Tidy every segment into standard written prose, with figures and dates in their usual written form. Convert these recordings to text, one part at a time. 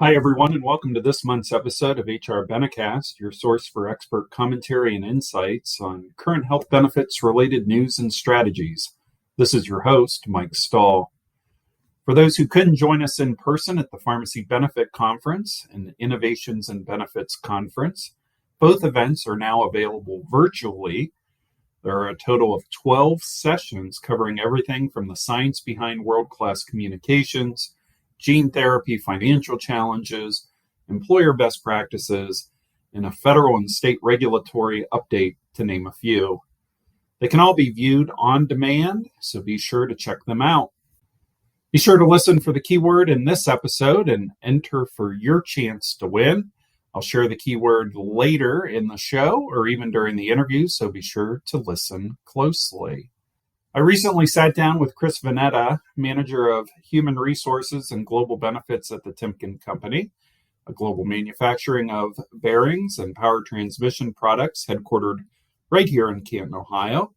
Hi, everyone, and welcome to this month's episode of HR Benecast, your source for expert commentary and insights on current health benefits related news and strategies. This is your host, Mike Stahl. For those who couldn't join us in person at the Pharmacy Benefit Conference and the Innovations and Benefits Conference, both events are now available virtually. There are a total of 12 sessions covering everything from the science behind world-class communications, gene therapy financial challenges, employer best practices, and a federal and state regulatory update, to name a few. They can all be viewed on demand, so be sure to check them out. Be sure to listen for the keyword in this episode and enter for your chance to win. I'll share the keyword later in the show or even during the interview, so be sure to listen closely. I recently sat down with Chris vanNatta, Manager of Human Resources and Global Benefits at the Timken Company, a global manufacturing of bearings and power transmission products headquartered right here in Canton, Ohio.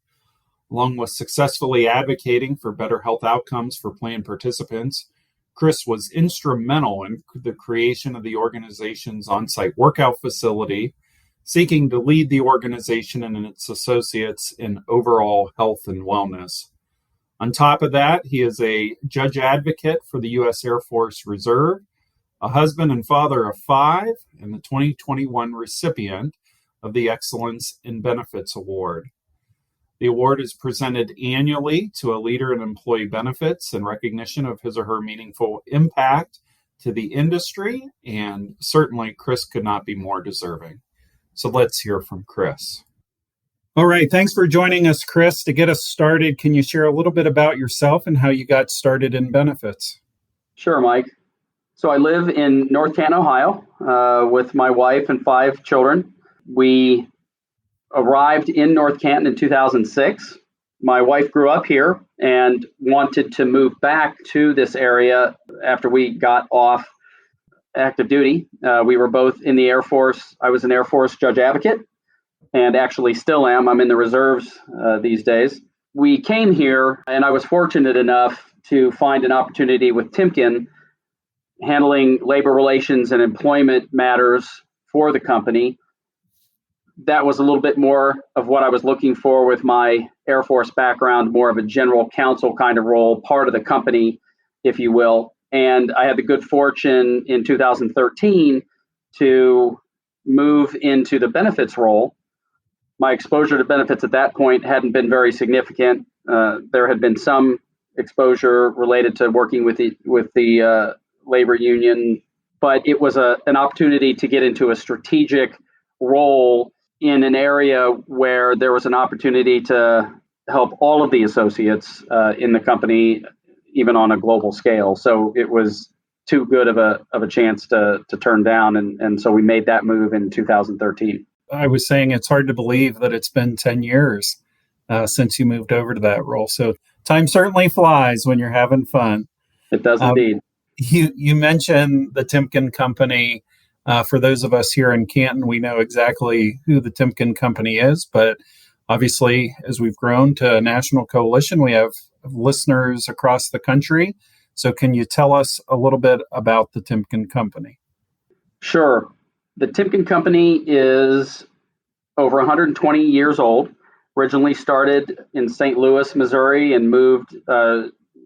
Along with successfully advocating for better health outcomes for plan participants, Chris was instrumental in the creation of the organization's on-site workout facility, seeking to lead the organization and its associates in overall health and wellness. On top of that, he is a judge advocate for the U.S. Air Force Reserve, a husband and father of 5, and the 2021 recipient of the Excellence in Benefits Award. The award is presented annually to a leader in employee benefits in recognition of his or her meaningful impact to the industry, and certainly Chris could not be more deserving. So let's hear from Chris. All right. Thanks for joining us, Chris. To get us started, can you share a little bit about yourself and how you got started in benefits? Sure, Mike. So I live in North Canton, Ohio, with my wife and 5 children. We arrived in North Canton in 2006. My wife grew up here and wanted to move back to this area after we got off active duty. We were both in the Air Force. I was an Air Force judge advocate and actually still am. I'm in the reserves these days. We came here and I was fortunate enough to find an opportunity with Timken handling labor relations and employment matters for the company. That was a little bit more of what I was looking for with my Air Force background, more of a general counsel kind of role, part of the company, if you will. And I had the good fortune in 2013 to move into the benefits role. My exposure to benefits at that point hadn't been very significant. There had been some exposure related to working with the labor union, but it was an opportunity to get into a strategic role in an area where there was an opportunity to help all of the associates in the company, even on a global scale. So it was too good of a chance to turn down. And so we made that move in 2013. I was saying it's hard to believe that it's been 10 years since you moved over to that role. So time certainly flies when you're having fun. It does indeed. You mentioned the Timken Company. For those of us here in Canton, we know exactly who the Timken Company is, but obviously, as we've grown to a national coalition, we have listeners across the country. So can you tell us a little bit about the Timken Company? Sure. The Timken Company is over 120 years old, originally started in St. Louis, Missouri, and moved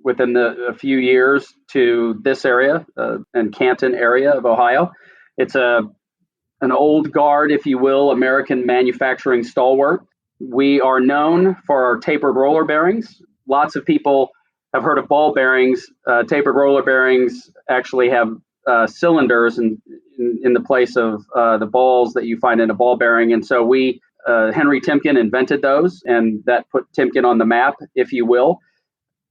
within a few years to this area and Canton area of Ohio. It's an old guard, if you will, American manufacturing stalwart. We are known for our tapered roller bearings. Lots of people have heard of ball bearings. Tapered roller bearings actually have cylinders in the place of the balls that you find in a ball bearing. And so Henry Timken invented those, and that put Timken on the map, if you will.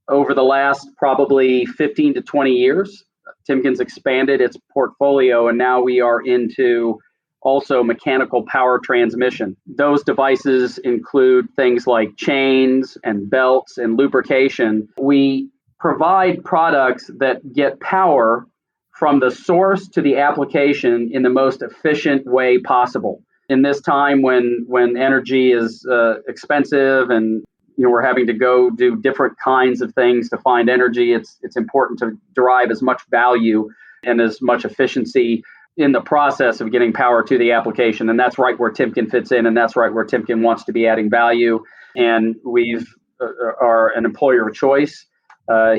Over the last probably 15 to 20 years, Timken's expanded its portfolio, and now we are into also mechanical power transmission. Those devices include things like chains and belts and lubrication. We provide products that get power from the source to the application in the most efficient way possible. In this time when energy is expensive and we're having to go do different kinds of things to find energy, it's important to derive as much value and as much efficiency in the process of getting power to the application. And that's right where Timken fits in, and that's right where Timken wants to be adding value. And we've are an employer of choice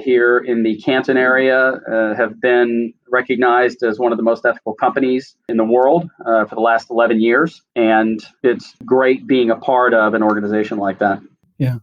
here in the Canton area, have been recognized as one of the most ethical companies in the world for the last 11 years. And it's great being a part of an organization like that. Yeah.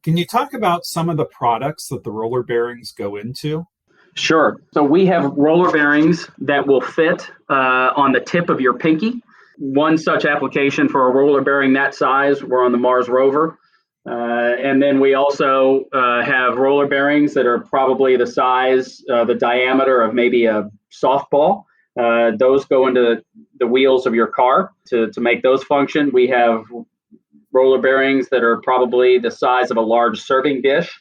Can you talk about some of the products that the roller bearings go into? Sure. So we have roller bearings that will fit on the tip of your pinky. One such application for a roller bearing that size, we're on the Mars rover. And then we also have roller bearings that are probably the size, the diameter of maybe a softball. Those go into the wheels of your car to make those function. We have roller bearings that are probably the size of a large serving dish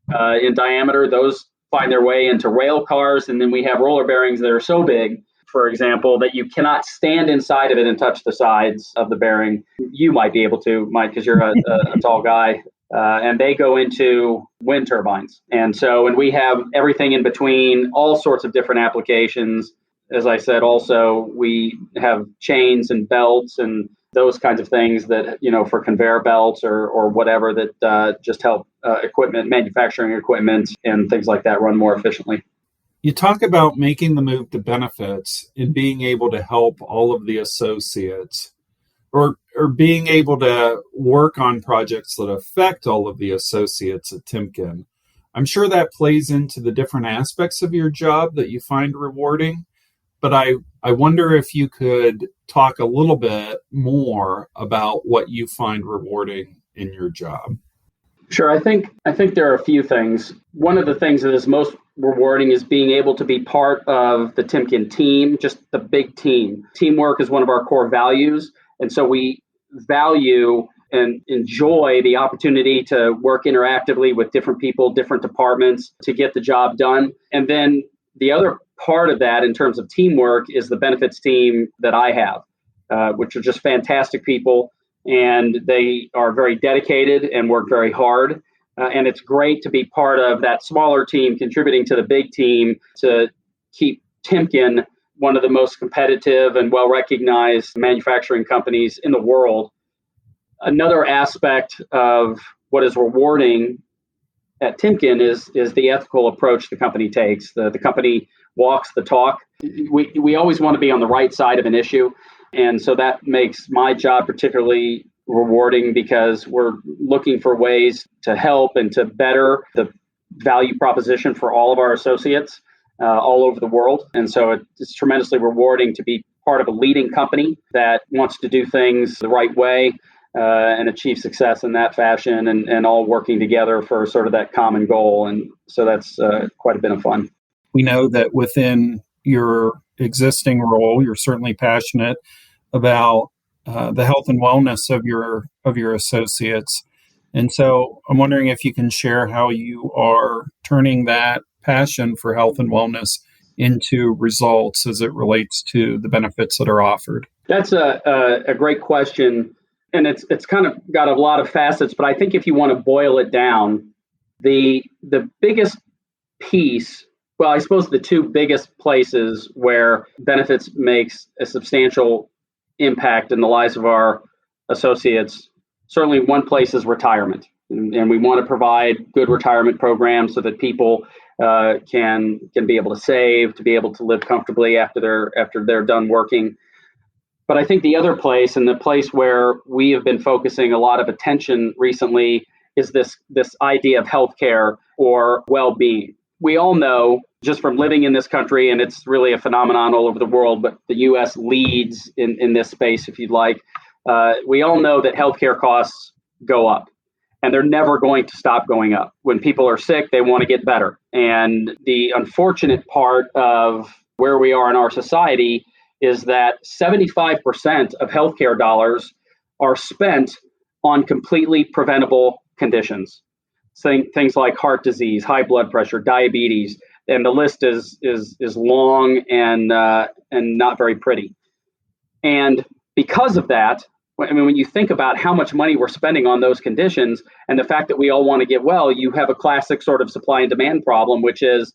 in diameter. Those find their way into rail cars. And then we have roller bearings that are so big, for example, that you cannot stand inside of it and touch the sides of the bearing. You might be able to, Mike, because you're a tall guy. And they go into wind turbines. And we have everything in between, all sorts of different applications. As I said, also, we have chains and belts and those kinds of things that, for conveyor belts or whatever that just help manufacturing equipment and things like that run more efficiently. You talk about making the move to benefits and being able to help all of the associates or being able to work on projects that affect all of the associates at Timken. I'm sure that plays into the different aspects of your job that you find rewarding, but I wonder if you could talk a little bit more about what you find rewarding in your job. Sure. I think there are a few things. One of the things that is most rewarding is being able to be part of the Timken team, just the big team. Teamwork is one of our core values. And so we value and enjoy the opportunity to work interactively with different people, different departments to get the job done. And then the other part of that in terms of teamwork is the benefits team that I have, which are just fantastic people. And they are very dedicated and work very hard. And it's great to be part of that smaller team contributing to the big team to keep Timken one of the most competitive and well-recognized manufacturing companies in the world. Another aspect of what is rewarding at Timken is the ethical approach the company takes. The company walks the talk. We always want to be on the right side of an issue. And so that makes my job particularly rewarding because we're looking for ways to help and to better the value proposition for all of our associates all over the world. And so it's tremendously rewarding to be part of a leading company that wants to do things the right way and achieve success in that fashion and all working together for sort of that common goal. And so that's quite a bit of fun. We know that within your existing role, you're certainly passionate about the health and wellness of your associates. And so I'm wondering if you can share how you are turning that passion for health and wellness into results as it relates to the benefits that are offered. That's a great question. And it's kind of got a lot of facets, but I think if you want to boil it down, the biggest piece, well, I suppose the two biggest places where benefits makes a substantial impact in the lives of our associates, certainly one place is retirement. And we want to provide good retirement programs so that people can be able to save, to be able to live comfortably after they're done working. But I think the other place, and the place where we have been focusing a lot of attention recently, is this idea of healthcare or well-being. We all know, just from living in this country, and it's really a phenomenon all over the world, but the U.S. leads in this space, if you'd like. We all know that healthcare costs go up, and they're never going to stop going up. When people are sick, they want to get better. And the unfortunate part of where we are in our society is that 75% of healthcare dollars are spent on completely preventable conditions. Things like heart disease, high blood pressure, diabetes, and the list is long and not very pretty. And because of that, I mean, when you think about how much money we're spending on those conditions and the fact that we all want to get well, you have a classic sort of supply and demand problem, which is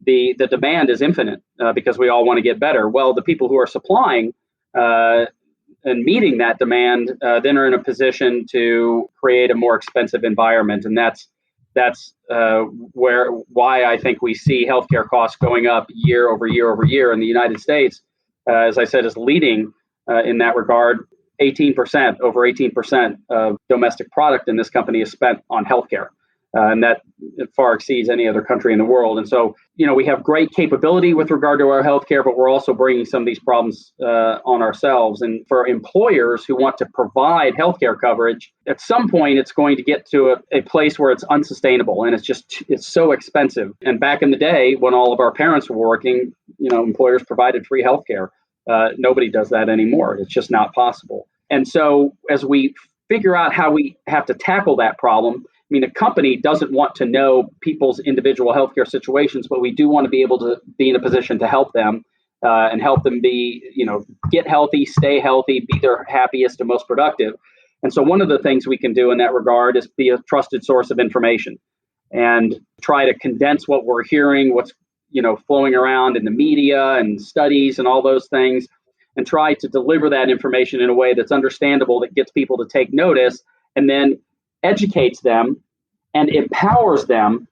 the demand is infinite because we all want to get better. Well, the people who are supplying and meeting that demand then are in a position to create a more expensive environment, and that's why I think we see healthcare costs going up year over year over year. In the United States, as I said, is leading in that regard. 18%, over 18% of domestic product in this company is spent on healthcare. And that far exceeds any other country in the world. And so, we have great capability with regard to our healthcare, but we're also bringing some of these problems on ourselves. And for employers who want to provide healthcare coverage, at some point, it's going to get to a place where it's unsustainable and it's so expensive. And back in the day, when all of our parents were working, employers provided free healthcare. Nobody does that anymore. It's just not possible. And so as we figure out how we have to tackle that problem, a company doesn't want to know people's individual healthcare situations, but we do want to be able to be in a position to help them and help them be, get healthy, stay healthy, be their happiest and most productive. And so one of the things we can do in that regard is be a trusted source of information and try to condense what we're hearing, what's, flowing around in the media and studies and all those things, and try to deliver that information in a way that's understandable, that gets people to take notice, and then educates them and empowers them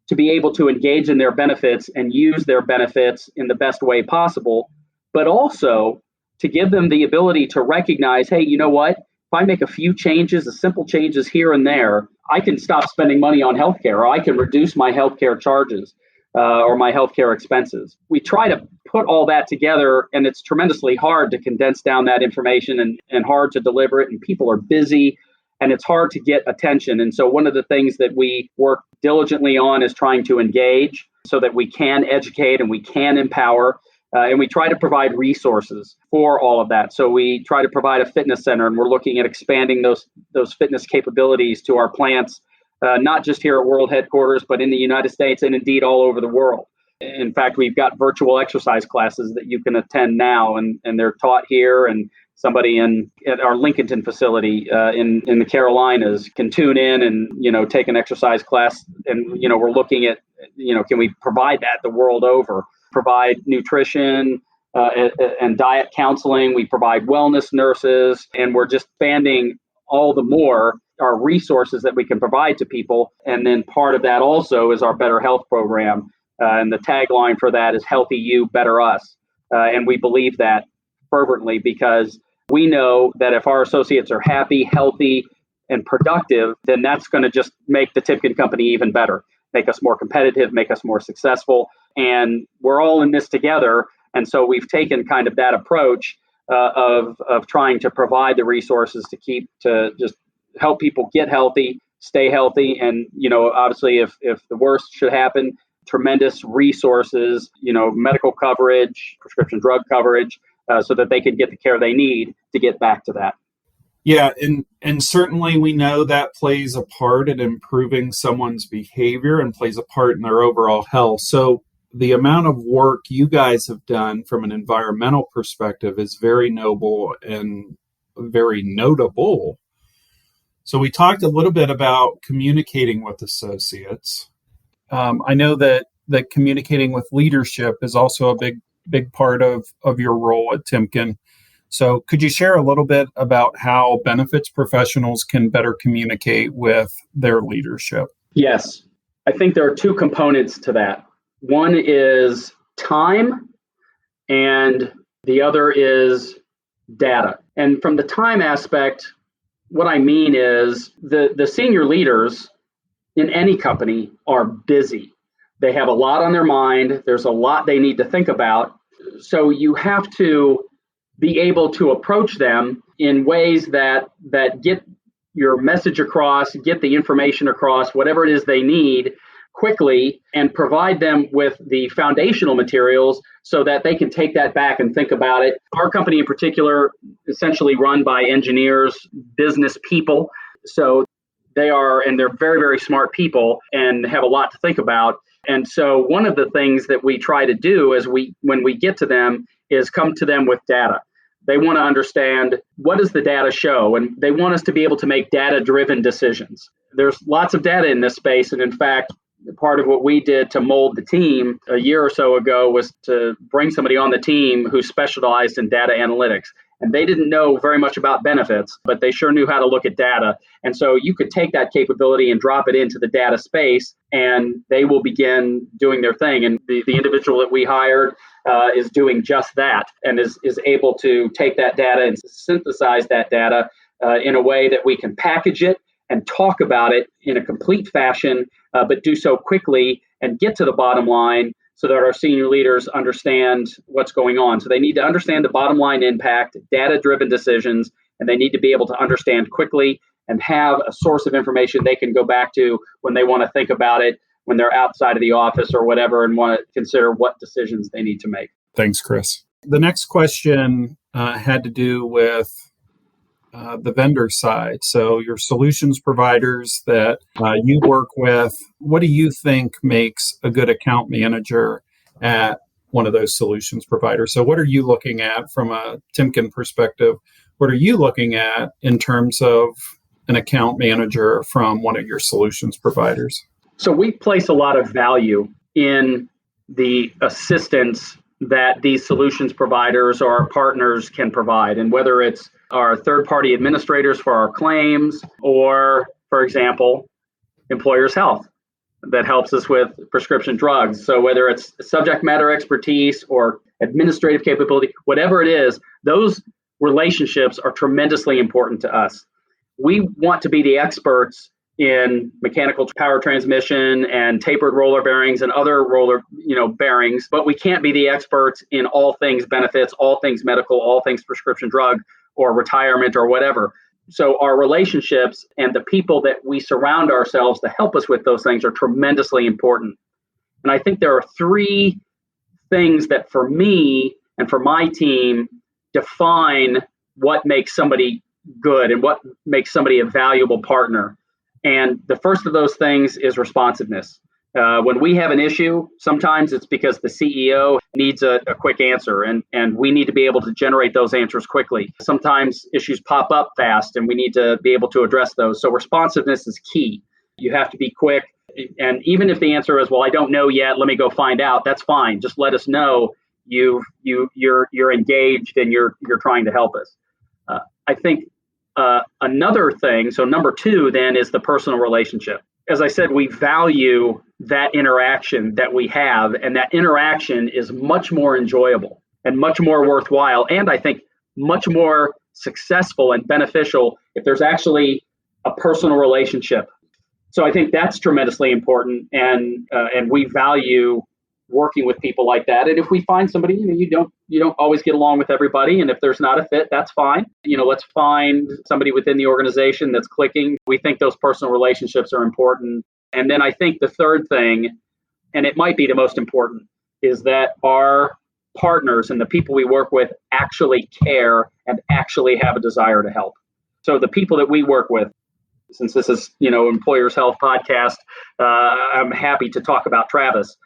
to be able to engage in their benefits and use their benefits in the best way possible, but also to give them the ability to recognize, hey, you know what? If I make a few changes, the simple changes here and there, I can stop spending money on healthcare, or I can reduce my healthcare charges or my healthcare expenses. We try to put all that together, and it's tremendously hard to condense down that information and hard to deliver it, and people are busy. And it's hard to get attention. And so one of the things that we work diligently on is trying to engage so that we can educate and we can empower. And we try to provide resources for all of that. So we try to provide a fitness center, and we're looking at expanding those fitness capabilities to our plants, not just here at World Headquarters, but in the United States and indeed all over the world. In fact, we've got virtual exercise classes that you can attend now, and they're taught here, and somebody at our Lincolnton facility in the Carolinas can tune in and, take an exercise class. And, we're looking at, can we provide that the world over, provide nutrition and diet counseling. We provide wellness nurses, and we're just expanding all the more our resources that we can provide to people. And then part of that also is our Better Health program. And the tagline for that is Healthy You, Better Us. And we believe that fervently because we know that if our associates are happy, healthy, and productive, then that's going to just make the Timken Company even better, make us more competitive, make us more successful. And we're all in this together. And so we've taken kind of that approach of trying to provide the resources to just help people get healthy, stay healthy. And, obviously, if the worst should happen, tremendous resources, medical coverage, prescription drug coverage, so that they can get the care they need to get back to that. Yeah, and certainly we know that plays a part in improving someone's behavior and plays a part in their overall health. So the amount of work you guys have done from an environmental perspective is very noble and very notable. So we talked a little bit about communicating with associates. I know that communicating with leadership is also a big part of your role at Timken. So could you share a little bit about how benefits professionals can better communicate with their leadership? Yes. I think there are two components to that. One is time, and the other is data. And from the time aspect, what I mean is the senior leaders in any company are busy. They have a lot on their mind. There's a lot they need to think about. So you have to be able to approach them in ways that get your message across, get the information across, whatever it is they need quickly, and provide them with the foundational materials so that they can take that back and think about it. Our company in particular, essentially run by engineers, business people. So they're very, very smart people and have a lot to think about. And so one of the things that we try to do is when we get to them is come to them with data. They want to understand, what does the data show? And they want us to be able to make data-driven decisions. There's lots of data in this space. And in fact, part of what we did to mold the team a year or so ago was to bring somebody on the team who specialized in data analytics. And they didn't know very much about benefits, but they sure knew how to look at data. And so you could take that capability and drop it into the data space, and they will begin doing their thing. And the individual that we hired is doing just that, and is able to take that data and synthesize that data in a way that we can package it and talk about it in a complete fashion, but do so quickly and get to the bottom line so that our senior leaders understand what's going on. So they need to understand the bottom line impact, data-driven decisions, and they need to be able to understand quickly and have a source of information they can go back to when they want to think about it, when they're outside of the office or whatever, and want to consider what decisions they need to make. Thanks, Chris. The next question had to do with the vendor side. So your solutions providers that you work with, what do you think makes a good account manager at one of those solutions providers? So what are you looking at from a Timken perspective? What are you looking at in terms of an account manager from one of your solutions providers? So we place a lot of value in the assistance that these solutions providers or our partners can provide. And whether it's our third-party administrators for our claims, or, for example, employers' health that helps us with prescription drugs. So whether it's subject matter expertise or administrative capability, whatever it is, those relationships are tremendously important to us. We want to be the experts in mechanical power transmission and tapered roller bearings and other roller, bearings, but we can't be the experts in all things benefits, all things medical, all things prescription drug or retirement or whatever. So our relationships and the people that we surround ourselves to help us with those things are tremendously important. And I think there are three things that for me and for my team define what makes somebody good and what makes somebody a valuable partner. And the first of those things is responsiveness. When we have an issue, sometimes it's because the CEO needs a quick answer, and we need to be able to generate those answers quickly. Sometimes issues pop up fast, and we need to be able to address those. So responsiveness is key. You have to be quick. And even if the answer is, well, I don't know yet, let me go find out, that's fine. Just let us know you're engaged and you're trying to help us. I think another thing, so number two then is the personal relationship. As I said, we value that interaction that we have, and that interaction is much more enjoyable and much more worthwhile, and I think much more successful and beneficial if there's actually a personal relationship. So I think that's tremendously important, and we value working with people like that. And if we find somebody, you don't always get along with everybody, and if there's not a fit, that's fine. Let's find somebody within the organization that's clicking. We think those personal relationships are important. And then I think the third thing, and it might be the most important, is that our partners and the people we work with actually care and actually have a desire to help. So the people that we work with, since this is, Employers Health podcast, I'm happy to talk about Travis.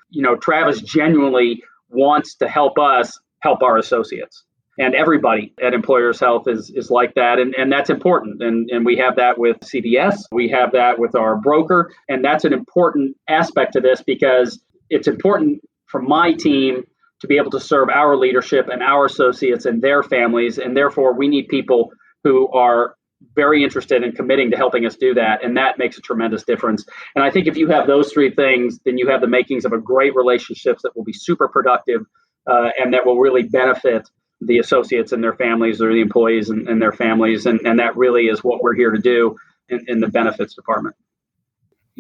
Travis genuinely wants to help us help our associates. And everybody at Employers Health is like that. And that's important. And we have that with CVS. We have that with our broker. And that's an important aspect to this, because it's important for my team to be able to serve our leadership and our associates and their families. And therefore, we need people who are very interested in committing to helping us do that. And that makes a tremendous difference. And I think if you have those three things, then you have the makings of a great relationships that will be super productive and that will really benefit the associates and their families, or the employees and their families. And that really is what we're here to do in the benefits department.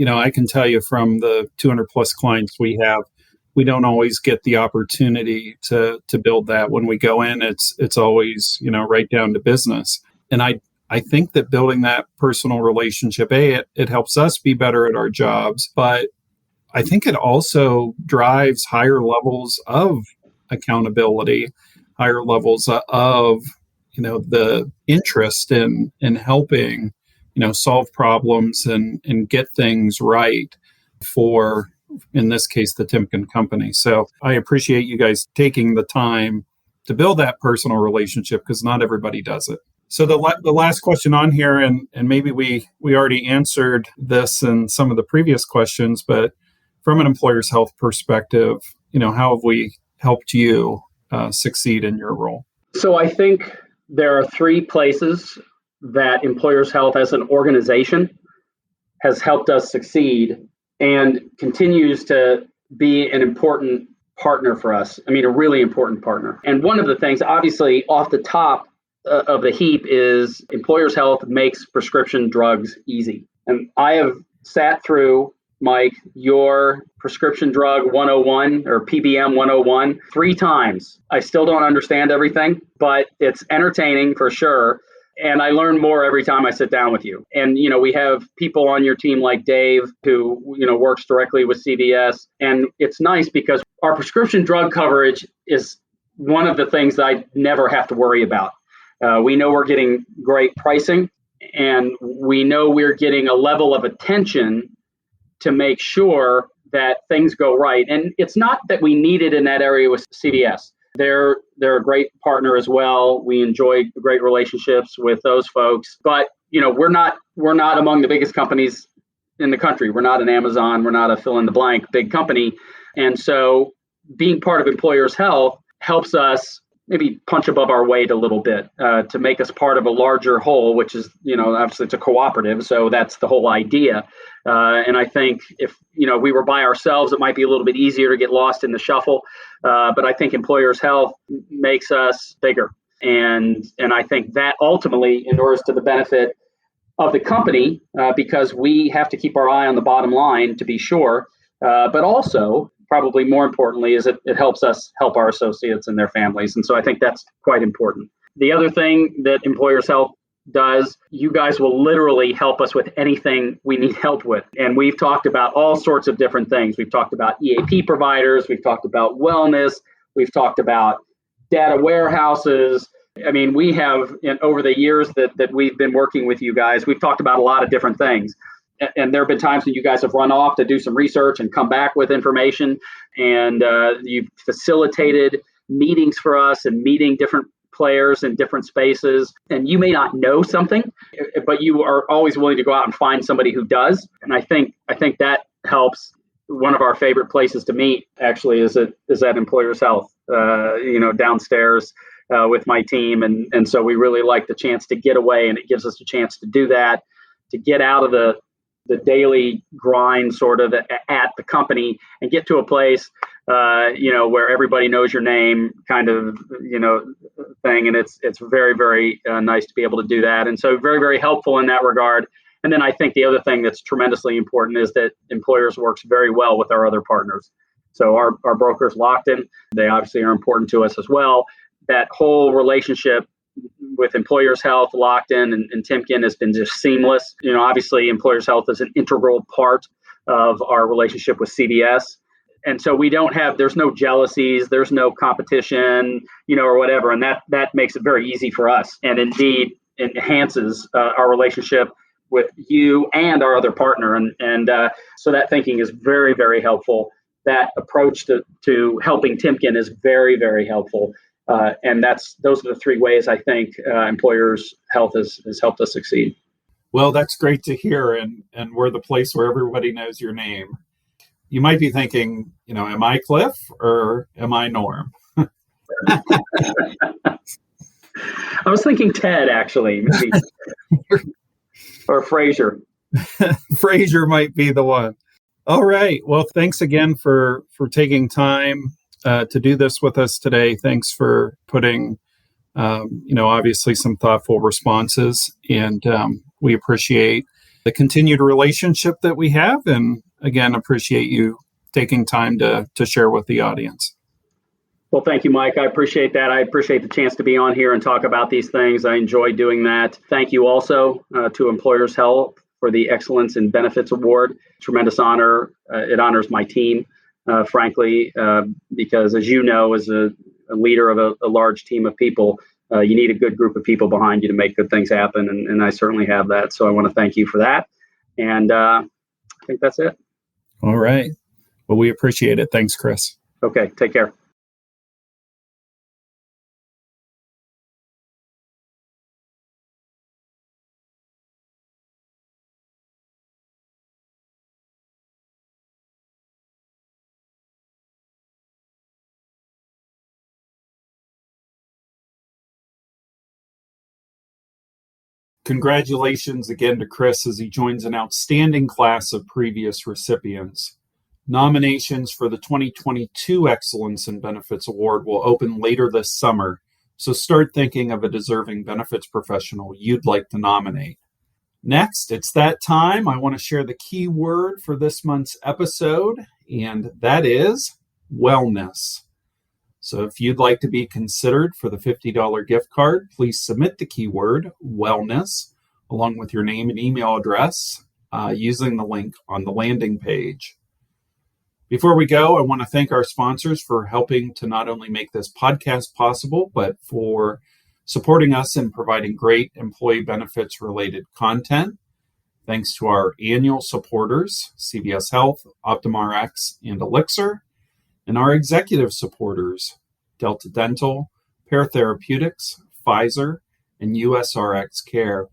I can tell you from the 200 plus clients we have, we don't always get the opportunity to build that. When we go in, it's always, right down to business. And I think that building that personal relationship, it helps us be better at our jobs, but I think it also drives higher levels of accountability, higher levels of, the interest in helping, solve problems and get things right for, in this case, the Timken Company. So I appreciate you guys taking the time to build that personal relationship, because not everybody does it. So the last question on here, and maybe we already answered this in some of the previous questions, but from an employer's health perspective, how have we helped you succeed in your role? So I think there are three places that Employers Health as an organization has helped us succeed and continues to be an important partner for us. I mean, a really important partner. And one of the things, obviously, off the top of the heap is Employers Health makes prescription drugs easy. And I have sat through, Mike, your prescription drug 101 or PBM 101 three times. I still don't understand everything, but it's entertaining for sure. And I learn more every time I sit down with you. And, we have people on your team like Dave, who, works directly with CVS. And it's nice because our prescription drug coverage is one of the things that I never have to worry about. We know we're getting great pricing, and we know we're getting a level of attention to make sure that things go right. And it's not that we need it in that area with CVS. They're a great partner as well. We enjoy great relationships with those folks. But we're not among the biggest companies in the country. We're not an Amazon. We're not a fill in the blank big company. And so being part of Employers Health helps us maybe punch above our weight a little bit to make us part of a larger whole, which is, obviously it's a cooperative. So that's the whole idea. And I think if, we were by ourselves, it might be a little bit easier to get lost in the shuffle. But I think Employers Health makes us bigger. And I think that ultimately endures to the benefit of the company because we have to keep our eye on the bottom line to be sure. But also, probably more importantly, is it helps us help our associates and their families. And so I think that's quite important. The other thing that Employers Health does, you guys will literally help us with anything we need help with. And we've talked about all sorts of different things. We've talked about EAP providers. We've talked about wellness. We've talked about data warehouses. I mean, we have, over the years that we've been working with you guys, we've talked about a lot of different things. And there have been times when you guys have run off to do some research and come back with information. And you've facilitated meetings for us and meeting different players in different spaces. And you may not know something, but you are always willing to go out and find somebody who does. And I think that helps. One of our favorite places to meet actually is at Employers Health, downstairs with my team. And so we really like the chance to get away, and it gives us a chance to do that, to get out of the daily grind sort of at the company and get to a place, where everybody knows your name kind of, thing. And it's very, very nice to be able to do that. And so very, very helpful in that regard. And then I think the other thing that's tremendously important is that Employers works very well with our other partners. So our brokers Lockton, they obviously are important to us as well. That whole relationship with Employers Health, Lockton, and Timken has been just seamless. Obviously Employers Health is an integral part of our relationship with CVS. And so there's no jealousies, there's no competition, or whatever. And that makes it very easy for us, and indeed enhances our relationship with you and our other partner. And so that thinking is very, very helpful. That approach to helping Timken is very, very helpful. And those are the three ways I think Employers Health has helped us succeed. Well, that's great to hear. And we're the place where everybody knows your name. You might be thinking, am I Cliff or am I Norm? I was thinking Ted, actually, maybe. Or Fraser. Fraser might be the one. All right. Well, thanks again for taking time to do this with us today. Thanks for putting, obviously some thoughtful responses. And we appreciate the continued relationship that we have. And again, appreciate you taking time to share with the audience. Well, thank you, Mike. I appreciate that. I appreciate the chance to be on here and talk about these things. I enjoy doing that. Thank you also to Employers Health for the Excellence in Benefits Award. Tremendous honor. It honors my team, frankly, because as you know, as a leader of a large team of people, you need a good group of people behind you to make good things happen. And I certainly have that. So I want to thank you for that. And I think that's it. All right. Well, we appreciate it. Thanks, Chris. Okay. Take care. Congratulations again to Chris as he joins an outstanding class of previous recipients. Nominations for the 2022 Excellence in Benefits Award will open later this summer, so start thinking of a deserving benefits professional you'd like to nominate. Next, it's that time. I want to share the key word for this month's episode, and that is wellness. So if you'd like to be considered for the $50 gift card, please submit the keyword wellness along with your name and email address using the link on the landing page. Before we go, I want to thank our sponsors for helping to not only make this podcast possible, but for supporting us in providing great employee benefits related content. Thanks to our annual supporters, CVS Health, OptumRx, and Elixir, and our executive supporters, Delta Dental, Pear Therapeutics, Pfizer, and USRX Care.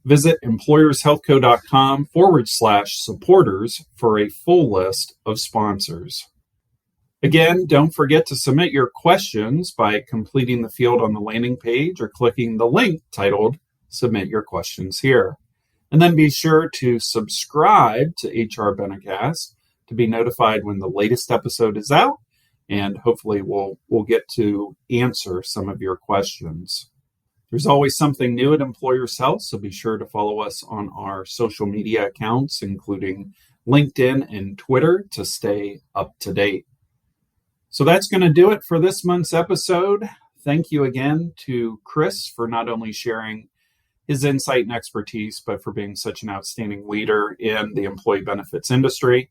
Visit employershealthco.com/supporters for a full list of sponsors. Again, don't forget to submit your questions by completing the field on the landing page or clicking the link titled Submit Your Questions Here. And then be sure to subscribe to HR Benecast to be notified when the latest episode is out, and hopefully we'll get to answer some of your questions. There's always something new at Employers Health, so be sure to follow us on our social media accounts, including LinkedIn and Twitter, to stay up to date. So that's going to do it for this month's episode. Thank you again to Chris for not only sharing his insight and expertise, but for being such an outstanding leader in the employee benefits industry.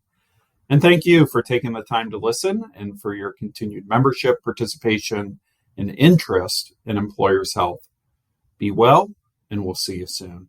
And thank you for taking the time to listen and for your continued membership, participation, and interest in Employers Health. Be well, and we'll see you soon.